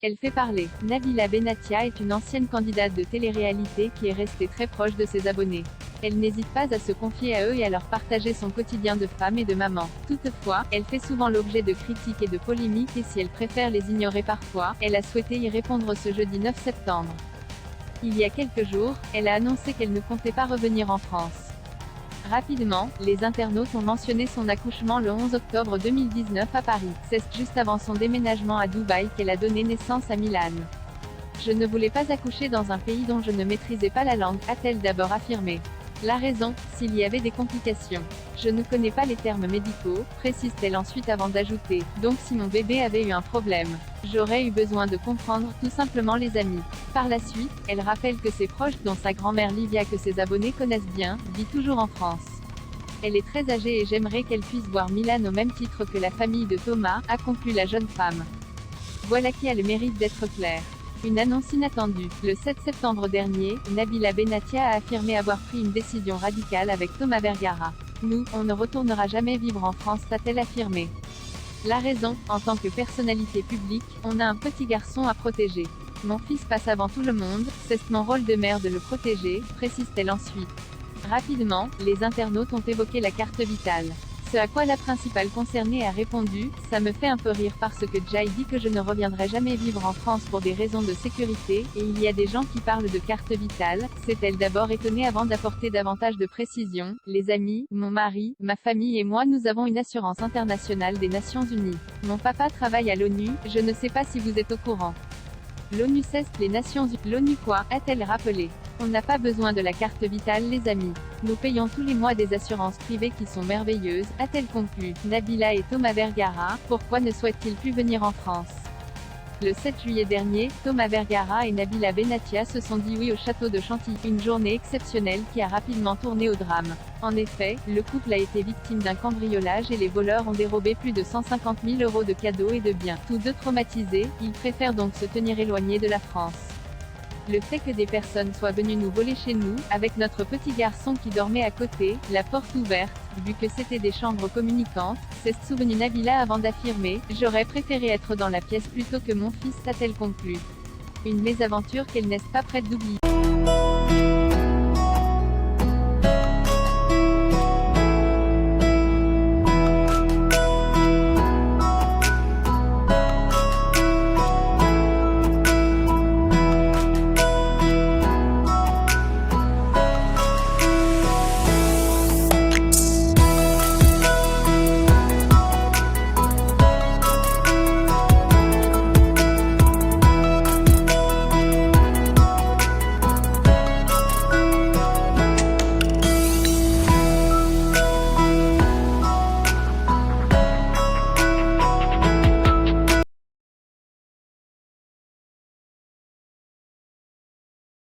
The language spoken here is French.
Elle fait parler. Nabila Benatia est une ancienne candidate de télé-réalité qui est restée très proche de ses abonnés. Elle n'hésite pas à se confier à eux et à leur partager son quotidien de femme et de maman. Toutefois, elle fait souvent l'objet de critiques et de polémiques et si elle préfère les ignorer parfois, elle a souhaité y répondre ce jeudi 9 septembre. Il y a quelques jours, elle a annoncé qu'elle ne comptait pas revenir en France. Rapidement, les internautes ont mentionné son accouchement le 11 octobre 2019 à Paris. C'est juste avant son déménagement à Dubaï qu'elle a donné naissance à Milan. Je ne voulais pas accoucher dans un pays dont je ne maîtrisais pas la langue, a-t-elle d'abord affirmé. La raison, s'il y avait des complications. Je ne connais pas les termes médicaux, précise-t-elle ensuite avant d'ajouter. Donc si mon bébé avait eu un problème, j'aurais eu besoin de comprendre, tout simplement les amis. Par la suite, elle rappelle que ses proches, dont sa grand-mère Livia que ses abonnés connaissent bien, vit toujours en France. Elle est très âgée et j'aimerais qu'elle puisse voir Milan au même titre que la famille de Thomas, a conclu la jeune femme. Voilà qui a le mérite d'être clair. Une annonce inattendue. Le 7 septembre dernier, Nabila Benatia a affirmé avoir pris une décision radicale avec Thomas Vergara. Nous, on ne retournera jamais vivre en France, a-t-elle affirmé. La raison, en tant que personnalité publique, on a un petit garçon à protéger. Mon fils passe avant tout le monde, c'est mon rôle de mère de le protéger, précise-t-elle ensuite. Rapidement, les internautes ont évoqué la carte vitale. Ce à quoi la principale concernée a répondu, ça me fait un peu rire parce que Jai dit que je ne reviendrai jamais vivre en France pour des raisons de sécurité, et il y a des gens qui parlent de carte vitale, s'est-elle d'abord étonnée avant d'apporter davantage de précision. Les amis, mon mari, ma famille et moi nous avons une assurance internationale des Nations Unies. Mon papa travaille à l'ONU, je ne sais pas si vous êtes au courant. L'ONU cesse les Nations Unies. L'ONU quoi, a-t-elle rappelé. On n'a pas besoin de la carte vitale les amis. Nous payons tous les mois des assurances privées qui sont merveilleuses, a-t-elle conclu. Nabila et Thomas Vergara, pourquoi ne souhaitent-ils plus venir en France? Le 7 juillet dernier, Thomas Vergara et Nabila Benatia se sont dit oui au château de Chantilly, une journée exceptionnelle qui a rapidement tourné au drame. En effet, le couple a été victime d'un cambriolage et les voleurs ont dérobé plus de 150 000 € de cadeaux et de biens. Tous deux traumatisés, ils préfèrent donc se tenir éloignés de la France. Le fait que des personnes soient venues nous voler chez nous, avec notre petit garçon qui dormait à côté, la porte ouverte, vu que c'était des chambres communicantes, s'est souvenu Nabila avant d'affirmer « J'aurais préféré être dans la pièce plutôt que mon fils », a-t-elle conclu. Une mésaventure qu'elle n'est pas prête d'oublier.